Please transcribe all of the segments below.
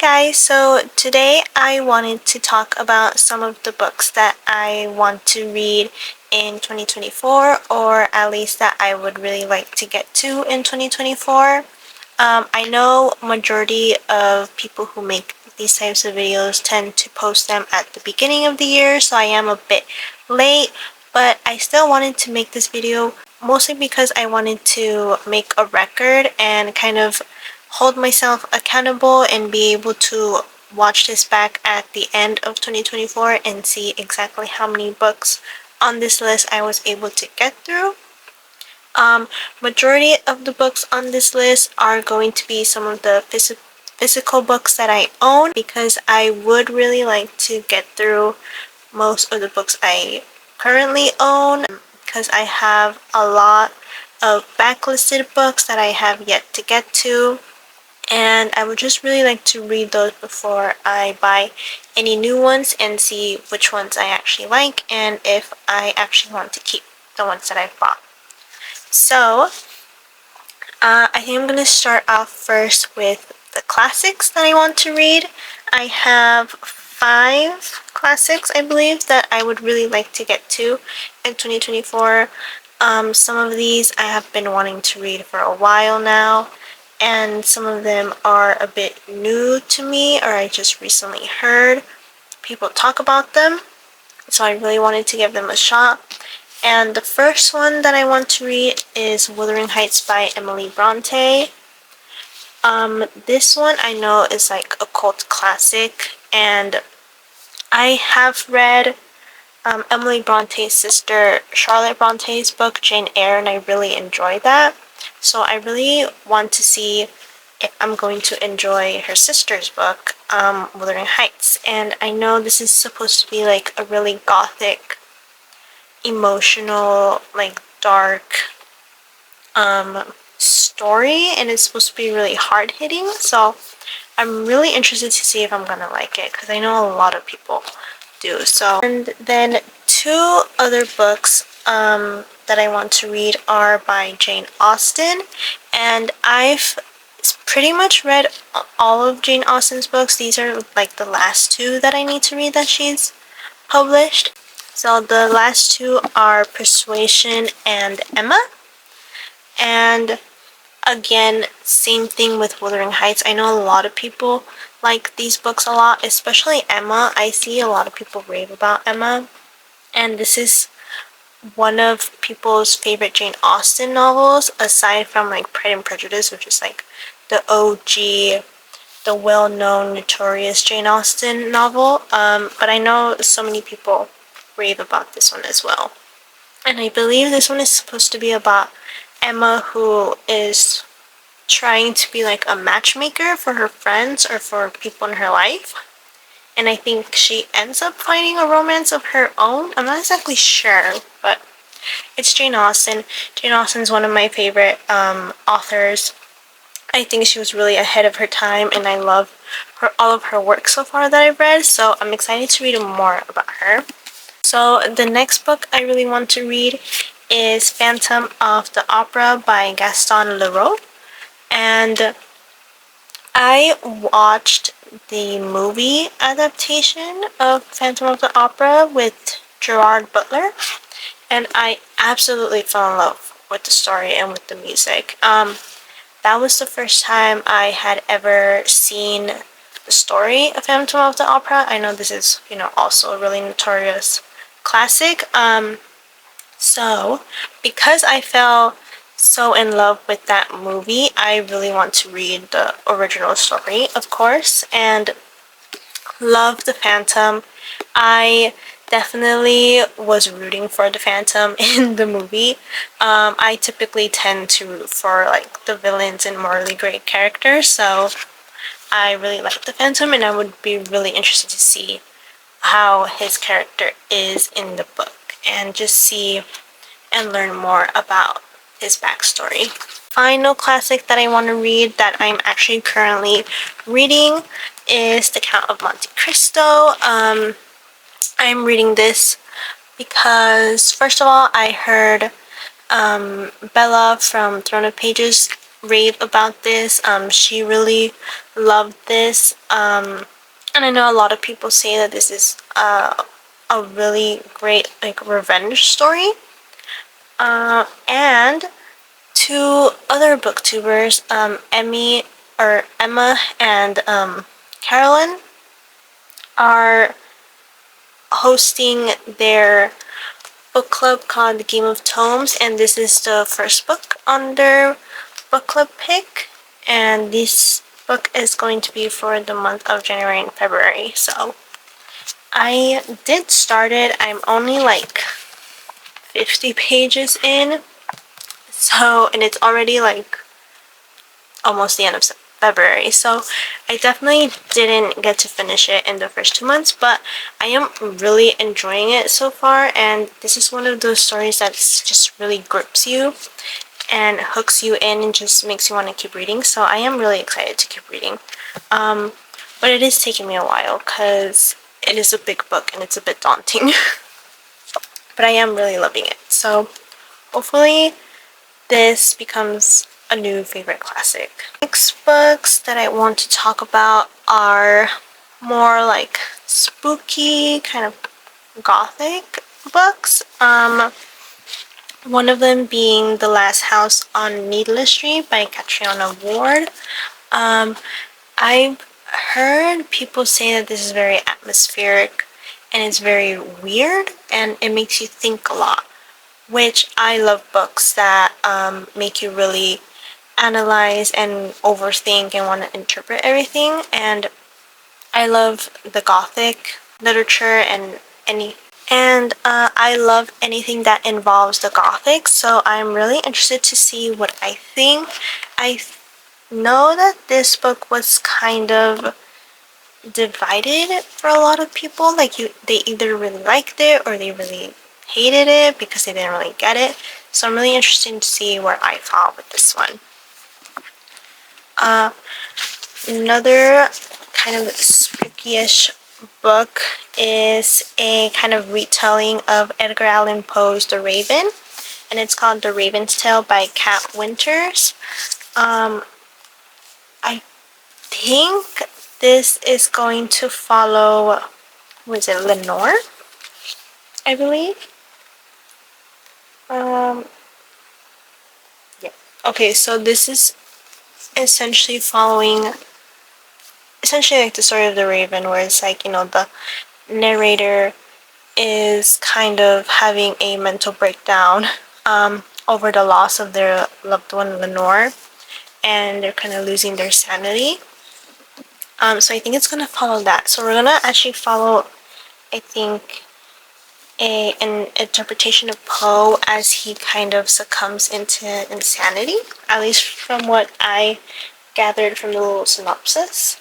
guys, so today I wanted to talk about some of the books that I want to read in 2024, or at least that I would really like to get to in 2024. I know majority of people who make these types of videos tend to post them at the beginning of the year, so I am a bit late, but I still wanted to make this video mostly because I wanted to make a record and kind of hold myself accountable and be able to watch this back at the end of 2024 and see exactly how many books on this list I was able to get through. Majority of the books on this list are going to be some of the physical books that I own, because I would really like to get through most of the books I currently own, because I have a lot of backlisted books that I have yet to get to, and I would just really like to read those before I buy any new ones and see which ones I actually like and if I actually want to keep the ones that I've bought. So I think I'm going to start off first with the classics that I want to read. I have 5 classics, I believe, that I would really like to get to in 2024. Some of these I have been wanting to read for a while now, and some of them are a bit new to me, or I just recently heard people talk about them, so I really wanted to give them a shot. And the first one that I want to read is Wuthering Heights by Emily Bronte. This one I know is like a cult classic, and I have read Emily Bronte's sister Charlotte Bronte's book Jane Eyre, and I really enjoyed that. So I really want to see if I'm going to enjoy her sister's book, Wuthering Heights. And I know this is supposed to be like a really gothic, emotional, like dark story, and it's supposed to be really hard-hitting. So I'm really interested to see if I'm gonna like it, because I know a lot of people do. So, and then 2 other books that I want to read are by Jane Austen, and I've pretty much read all of Jane Austen's books. These are like the last 2 that I need to read that she's published. So the last 2 are Persuasion and Emma. And again, same thing with Wuthering Heights. I know a lot of people like these books a lot, especially Emma. I see a lot of people rave about Emma, and this is one of people's favorite Jane Austen novels, aside from like Pride and Prejudice, which is like the OG, the well-known, notorious Jane Austen novel. But I know so many people rave about this one as well. And I believe this one is supposed to be about Emma, who is trying to be like a matchmaker for her friends or for people in her life. And I think she ends up finding a romance of her own. I'm not exactly sure, but it's Jane Austen. Jane Austen's one of my favorite authors. I think she was really ahead of her time, and I love all of her work so far that I've read, so I'm excited to read more about her. So the next book I really want to read is Phantom of the Opera by Gaston Leroux. And I watched the movie adaptation of Phantom of the Opera with Gerard Butler, and I absolutely fell in love with the story and with the music. That was the first time I had ever seen the story of Phantom of the Opera. I know this is, also a really notorious classic. So because I fell so in love with that movie, I really want to read the original story, of course, and love the Phantom. I definitely was rooting for the Phantom in the movie. I typically tend to root for like the villains and morally great characters, so I really like the Phantom, and I would be really interested to see how his character is in the book and just see and learn more about his backstory. Final classic that I want to read that I'm actually currently reading is The Count of Monte Cristo. I'm reading this because, first of all, I heard Bella from Throne of Pages rave about this. She really loved this. And I know a lot of people say that this is a really great like revenge story. And two other booktubers, Emma and Carolyn, are hosting their book club called the Game of Tomes, and this is the first book on their book club pick, and this book is going to be for the month of January and February. So I did start it. I'm only like 50 pages in, so, and it's already like almost the end of February, so I definitely didn't get to finish it in the first 2 months, but I am really enjoying it so far, and this is one of those stories that just really grips you and hooks you in and just makes you want to keep reading. So I am really excited to keep reading, but it is taking me a while because it is a big book and it's a bit daunting. But I am really loving it, so hopefully this becomes a new favorite classic. Next books that I want to talk about are more like spooky, kind of gothic books. One of them being The Last House on Needless Street by Catriona Ward. I've heard people say that this is very atmospheric and it's very weird and it makes you think a lot, which I love books that make you really analyze and overthink and want to interpret everything. And I love the gothic literature and I love anything that involves the gothic, so I'm really interested to see what I think. I know that this book was kind of divided for a lot of people, like they either really liked it or they really hated it because they didn't really get it. So I'm really interested to see where I fall with this one. Another kind of spooky-ish book is a kind of retelling of Edgar Allan Poe's The Raven, and it's called The Raven's Tale by Kat Winters. I think this is going to follow, was it Lenore? I believe. Yeah. Okay, so this is essentially following like the story of the Raven, where it's like, you know, the narrator is kind of having a mental breakdown over the loss of their loved one Lenore, and they're kind of losing their sanity. So I think it's gonna follow that. So we're gonna actually follow, I think, an interpretation of Poe as he kind of succumbs into insanity, at least from what I gathered from the little synopsis.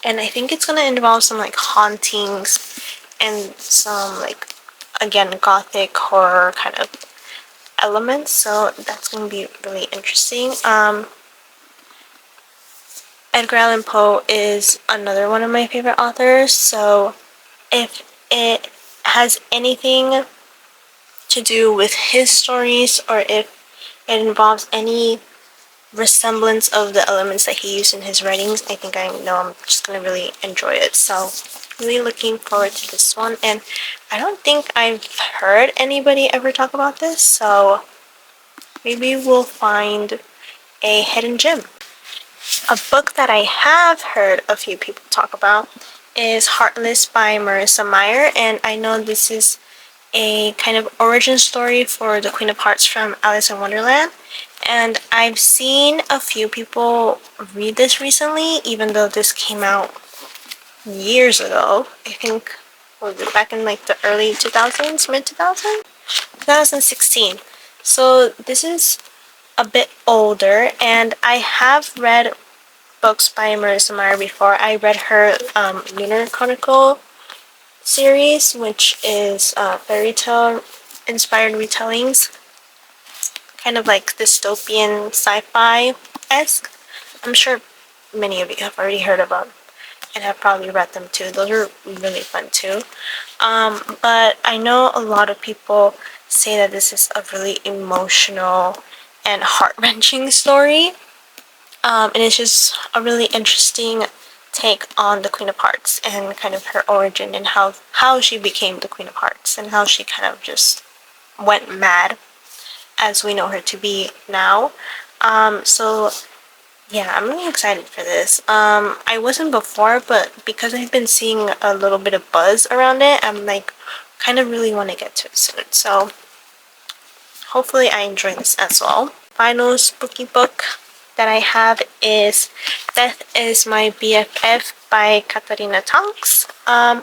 And I think it's gonna involve some like hauntings and some like, again, gothic horror kind of elements, so that's gonna be really interesting. Edgar Allan Poe is another one of my favorite authors, so if it has anything to do with his stories, or if it involves any resemblance of the elements that he used in his writings, I think I know I'm just gonna really enjoy it. So really looking forward to this one, and I don't think I've heard anybody ever talk about this, so maybe we'll find a hidden gem. A book that I have heard a few people talk about is Heartless by Marissa Meyer, and I know this is a kind of origin story for the Queen of Hearts from Alice in Wonderland, and I've seen a few people read this recently, even though this came out years ago. I think, was it back in like the early 2000s, mid 2000s? 2016. So this is a bit older, and I have read books by Marissa Meyer before. I read her Lunar Chronicle series, which is fairy tale inspired retellings, kind of like dystopian sci-fi-esque. I'm sure many of you have already heard about and have probably read them too. Those are really fun too. But I know a lot of people say that this is a really emotional and heart-wrenching story. And it's just a really interesting take on the Queen of Hearts and kind of her origin and how she became the Queen of Hearts and how she kind of just went mad as we know her to be now. So yeah, I'm really excited for this. I wasn't before, but because I've been seeing a little bit of buzz around it, I'm like kind of really want to get to it soon. So hopefully I enjoy this as well. Final spooky book that I have is Death is My BFF by Katarina Tonks. I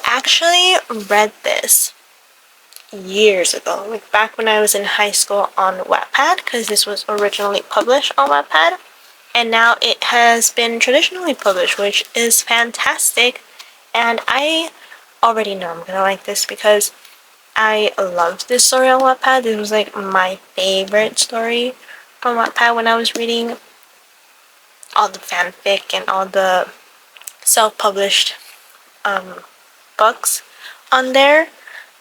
actually read this years ago, like back when I was in high school on Wattpad, because this was originally published on Wattpad, and now it has been traditionally published, which is fantastic. And I already know I'm gonna like this because I loved this story on Wattpad. This was like my favorite story from Wattpad when I was reading all the fanfic and all the self-published books on there.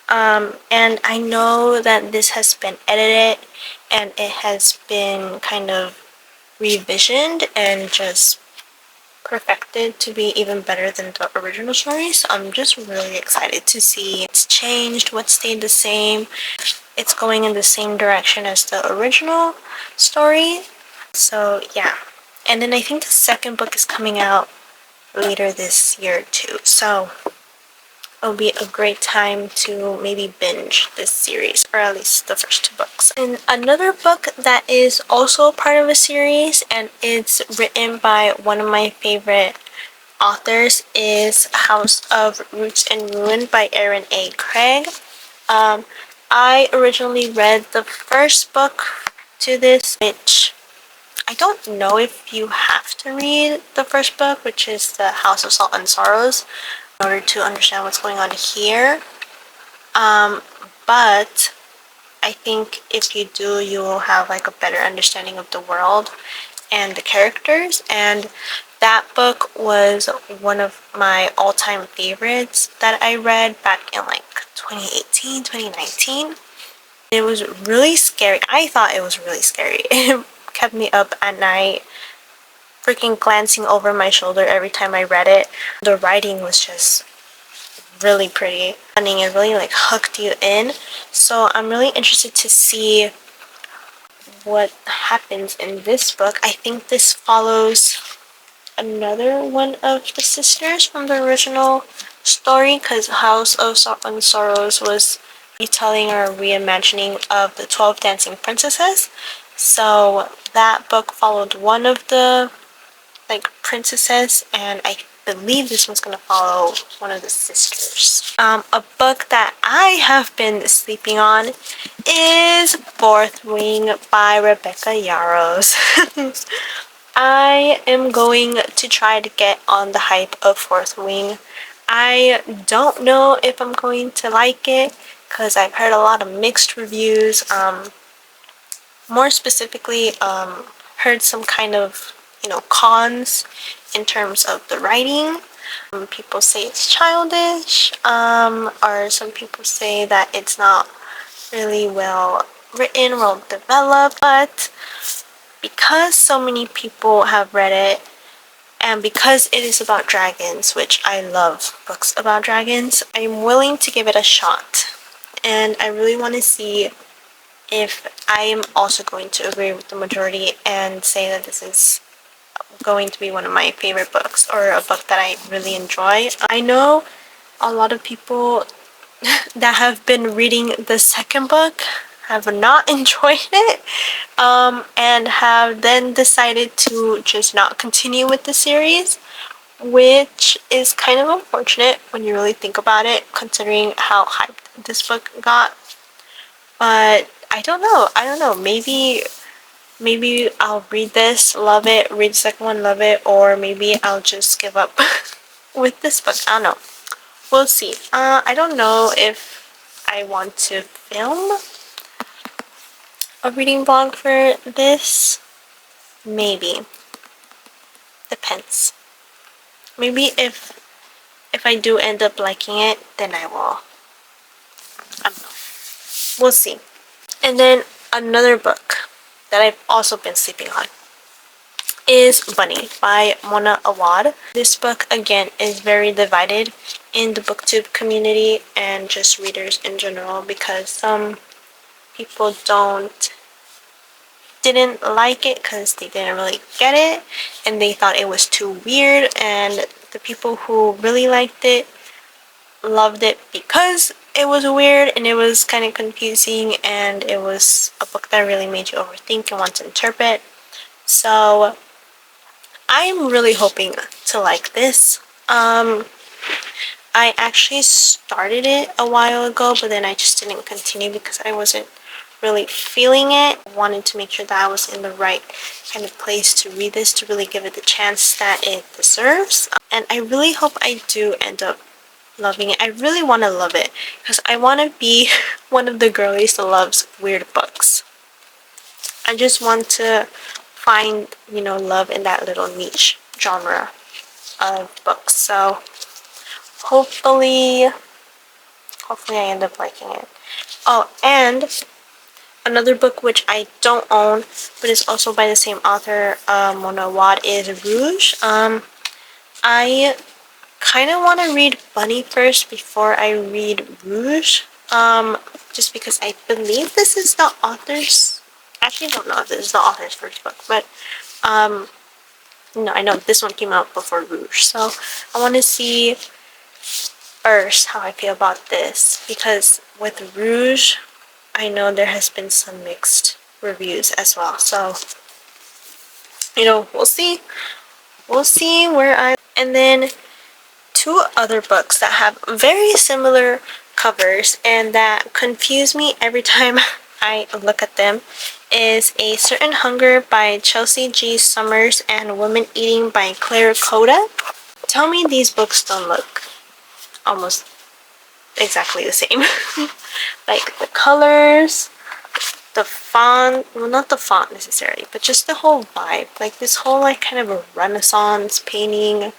And I know that this has been edited and it has been kind of revisioned and just perfected to be even better than the original story. So I'm just really excited to see what's changed, what stayed the same. It's going in the same direction as the original story. So yeah. And then I think the second book is coming out later this year too. So it'll be a great time to maybe binge this series, or at least the first two books. And another book that is also part of a series and it's written by one of my favorite authors is House of Roots and Ruin by Erin A. Craig. I originally read the first book to this, which I don't know if you have to read the first book, which is The House of Salt and Sorrows, in order to understand what's going on here. But I think if you do, you will have like a better understanding of the world and the characters. And that book was one of my all-time favorites that I read back in like 2018, 2019. It was really scary. I thought it was really scary. It kept me up at night, freaking glancing over my shoulder every time I read it. The writing was just really pretty and it really like hooked you in. So I'm really interested to see what happens in this book. I think this follows another one of the sisters from the original story, because House of Salt and Sorrows was retelling or reimagining of the 12 Dancing Princesses. So that book followed one of the like princesses, and I believe this one's gonna follow one of the sisters. A book that I have been sleeping on is Fourth Wing by Rebecca Yarros. I am going to try to get on the hype of Fourth Wing. I don't know if I'm going to like it because I've heard a lot of mixed reviews. More specifically, heard some kind of, cons in terms of the writing. People say it's childish, or some people say that it's not really well written, well developed, but because so many people have read it, and because it is about dragons, which I love books about dragons, I'm willing to give it a shot. And I really want to see if I am also going to agree with the majority and say that this is going to be one of my favorite books, or a book that I really enjoy. I know a lot of people that have been reading the second book have not enjoyed it, and have then decided to just not continue with the series, which is kind of unfortunate when you really think about it, considering how hyped this book got. But I don't know, maybe I'll read this, love it, read the second one, love it, or maybe I'll just give up with this book. I don't know, we'll see. I don't know if I want to film a reading vlog for this. Maybe, depends. Maybe if I do end up liking it, then I will. I don't know, we'll see. And then another book that I've also been sleeping on is Bunny by Mona Awad. This book, again, is very divided in the booktube community and just readers in general, because some people didn't like it because they didn't really get it and they thought it was too weird, and the people who really liked it loved it because it was weird and it was kind of confusing, and it was a book that really made you overthink and want to interpret. So I'm really hoping to like this. I actually started it a while ago, but then I just didn't continue because I wasn't really feeling it. I wanted to make sure that I was in the right kind of place to read this, to really give it the chance that it deserves. And I really hope I do end up loving it. I really want to love it because I want to be one of the girlies that loves weird books. I just want to find, you know, love in that little niche genre of books. So hopefully I end up liking it. Oh, and another book which I don't own but is also by the same author, Mona Awad, is Rouge. I kind of want to read Bunny first before I read Rouge, just because I believe this is the author's, actually I don't know if this is the author's first book, but no, I know this one came out before Rouge, so I want to see first how I feel about this, because with Rouge I know there has been some mixed reviews as well, so you know, we'll see where I. And then two other books that have very similar covers and that confuse me every time I look at them is A Certain Hunger by Chelsea G. Summers and Women Eating by Claire Coda. Tell me these books don't look almost exactly the same. Like the colors, the font, well, not the font necessarily, but just the whole vibe. Like this whole like kind of a Renaissance painting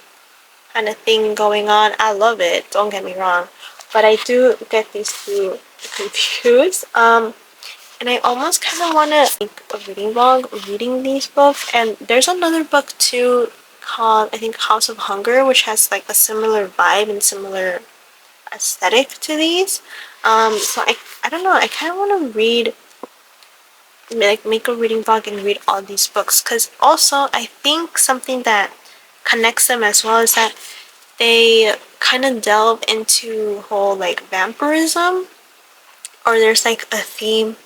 kind of thing going on. I love it, don't get me wrong, but I do get these two confused. And I almost kind of want to make a reading vlog reading these books. And there's another book too called, I think, House of Hunger, which has like a similar vibe and similar aesthetic to these. So I don't know, I kind of want to read, like make a reading vlog and read all these books, because also I think something that connects them as well is that they kind of delve into whole like vampirism, or there's like a theme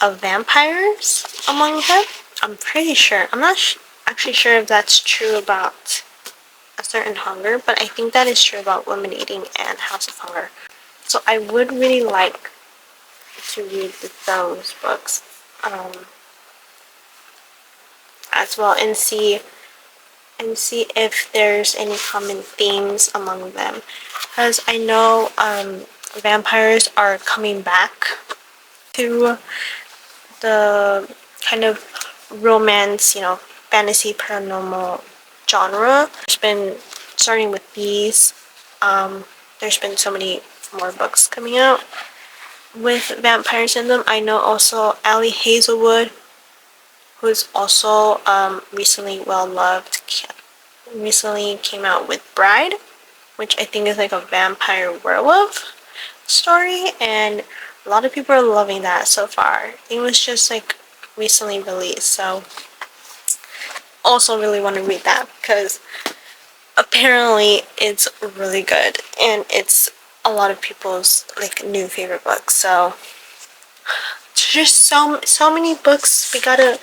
of vampires among them. I'm pretty sure, I'm not actually sure if that's true about A Certain Hunger, but I think that is true about Women Eating and House of Hunger. So I would really like to read those books as well, and see if there's any common themes among them, because I know vampires are coming back to the kind of romance, you know, fantasy paranormal genre. There's been, starting with these, there's been so many more books coming out with vampires in them. I know also Ali Hazelwood, who's also recently well-loved, recently came out with Bride, which I think is like a vampire werewolf story, and a lot of people are loving that so far. It was just like recently released, so also really want to read that because apparently it's really good and it's a lot of people's like new favorite books. So just so many books we gotta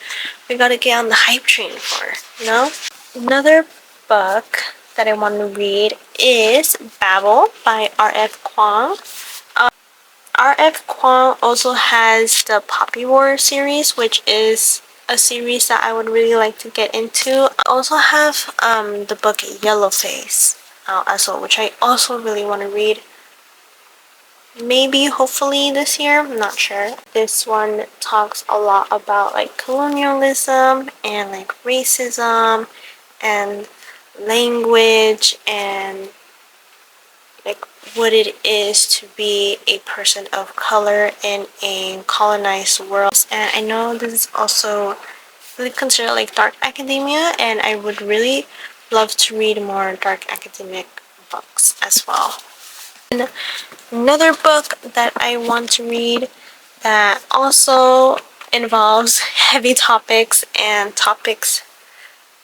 get on the hype train for, you know. Another book that I want to read is Babel by R.F. Kuang. R.F. Kuang also has the Poppy War series, which is a series that I would really like to get into. I also have the book Yellowface as well, which I also really want to read. Maybe, hopefully this year, I'm not sure. This one talks a lot about like colonialism and like racism and language and like what it is to be a person of color in a colonized world. And I know this is also really considered like dark academia, and I would really love to read more dark academic books as well. And another book that I want to read that also involves heavy topics and topics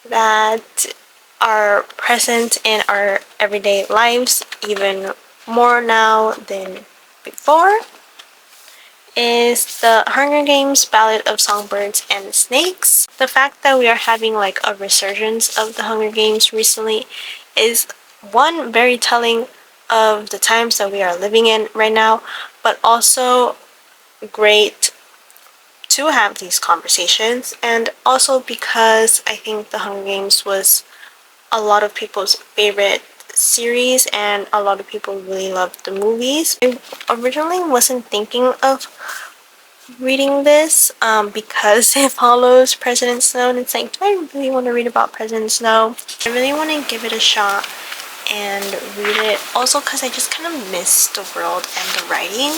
that are present in our everyday lives even more now than before is the Hunger Games Ballad of Songbirds and Snakes. The fact that we are having like a resurgence of the Hunger Games recently is one, very telling of the times that we are living in right now, but also great to have these conversations, and also because I think the Hunger Games was a lot of people's favorite series and a lot of people really loved the movies. I originally wasn't thinking of reading this because it follows President Snow, and it's like, do I really want to read about President Snow? I really want to give it a shot and read it, also because I just kind of miss the world and the writing.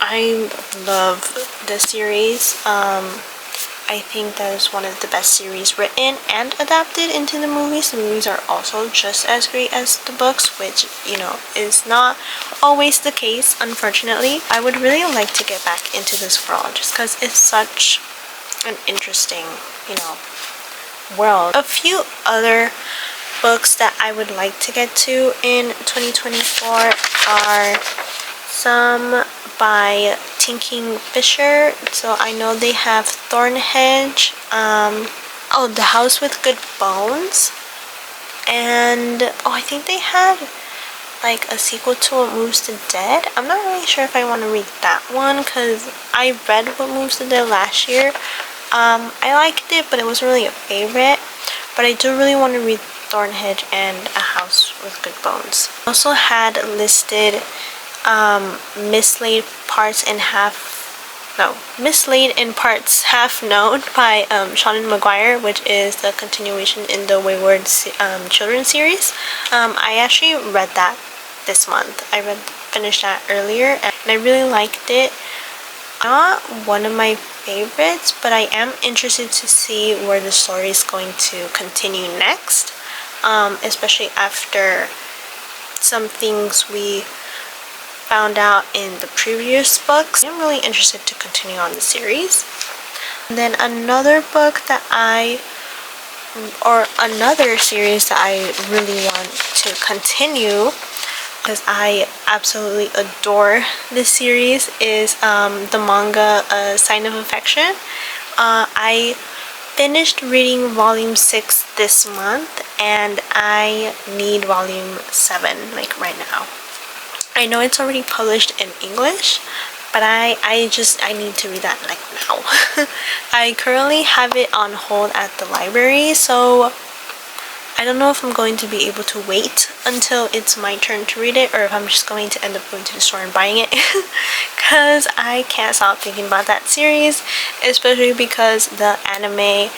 I love the series. I think that is one of the best series written and adapted into the movies. The movies are also just as great as the books, which, you know, is not always the case, unfortunately. I would really like to get back into this world just because it's such an interesting, you know, world. A few other books that I would like to get to in 2024 are some by Tinking Fisher. So I know they have Thornhedge, oh, The House with Good Bones, and oh, I think they had like a sequel to What Moves the Dead. I'm not really sure if I want to read that one because I read What Moves the Dead last year. I liked it, but it wasn't really a favorite. But I do really want to read Thornhedge and A House with Good Bones. I also had listed Mislaid in Parts Half Known by Seanan McGuire, which is the continuation in the Wayward Children series. I actually read that this month. Finished that earlier, and I really liked it. Not one of my favorites, but I am interested to see where the story is going to continue next, especially after some things we found out in the previous books. I'm really interested to continue on the series. And then another book that another series that I really want to continue, because I absolutely adore this series, is the manga Sign of Affection. I finished reading volume 6 this month, and I need volume 7 like right now. I know it's already published in English, but I need to read that like now. I currently have it on hold at the library, so I don't know if I'm going to be able to wait until it's my turn to read it, or if I'm just going to end up going to the store and buying it. Because I can't stop thinking about that series, especially because the anime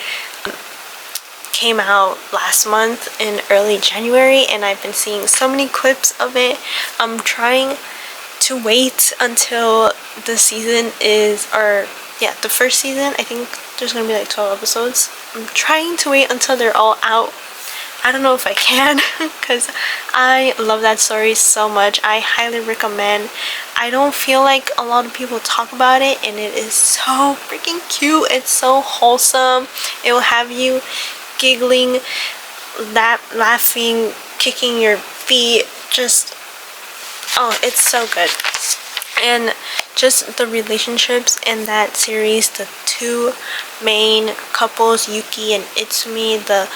came out last month in early January, and I've been seeing so many clips of it. I'm trying to wait until the season is, or yeah, the first season. I think there's gonna be like 12 episodes. I'm trying to wait until they're all out. I don't know if I can because I love that story so much. I highly recommend. I don't feel like a lot of people talk about it, and it is so freaking cute. It's so wholesome. It will have you giggling, laughing, kicking your feet. Just, oh, it's so good. And just the relationships in that series, the two main couples, Yuki and Itsumi, the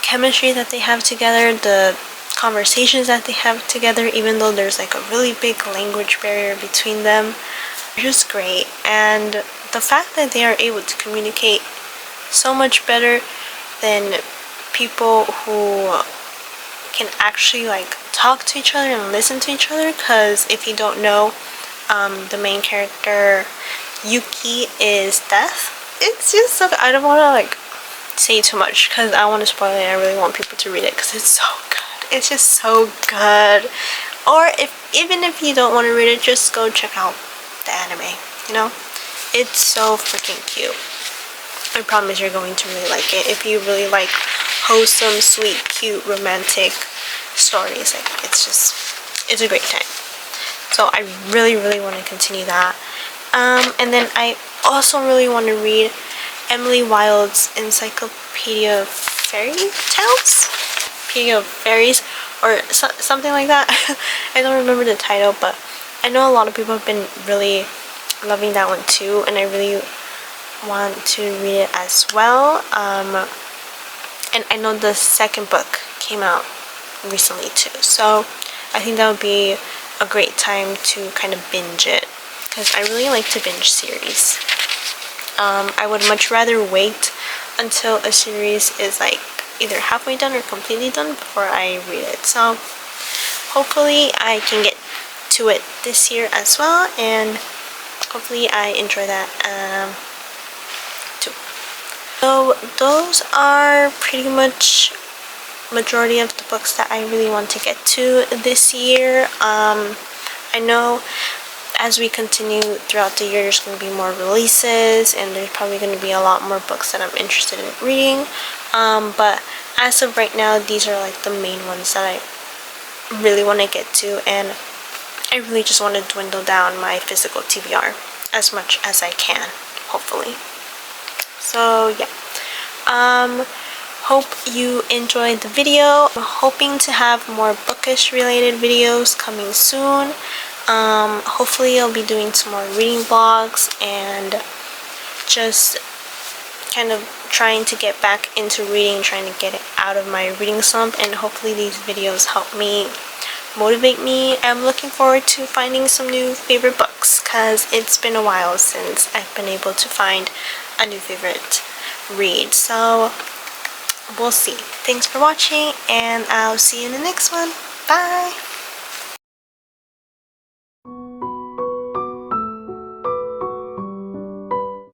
chemistry that they have together, the conversations that they have together, even though there's like a really big language barrier between them, they're just great. And the fact that they are able to communicate so much better than people who can actually like talk to each other and listen to each other, because if you don't know, the main character Yuki is deaf. It's just so, I don't want to like say too much because I don't want to spoil it. I really want people to read it because it's so good. It's just so good. Or even if you don't want to read it, just go check out the anime, you know? It's so freaking cute. I promise you're going to really like it. If you really like wholesome, sweet, cute, romantic stories, like it's a great time. So I really want to continue that. And then I also really want to read Emily Wilde's Encyclopedia of Fairy Tales? Encyclopedia of Fairies, or something like that. I don't remember the title, but I know a lot of people have been really loving that one too, and I really want to read it as well. And I know the second book came out recently too, so I think that would be a great time to kind of binge it, because I really like to binge series. I would much rather wait until a series is like either halfway done or completely done before I read it. So hopefully I can get to it this year as well, and hopefully I enjoy that too. So those are pretty much majority of the books that I really want to get to this year. I know as we continue throughout the year, there's going to be more releases, and there's probably going to be a lot more books that I'm interested in reading. But as of right now, these are like the main ones that I really want to get to, and I really just want to dwindle down my physical TBR as much as I can, hopefully. So yeah. Hope you enjoyed the video. I'm hoping to have more bookish related videos coming soon. Hopefully I'll be doing some more reading vlogs and just kind of trying to get back into reading, trying to get it out of my reading slump, and hopefully these videos help me, motivate me. I'm looking forward to finding some new favorite books, because it's been a while since I've been able to find a new favorite read. So we'll see. Thanks for watching, and I'll see you in the next one. Bye!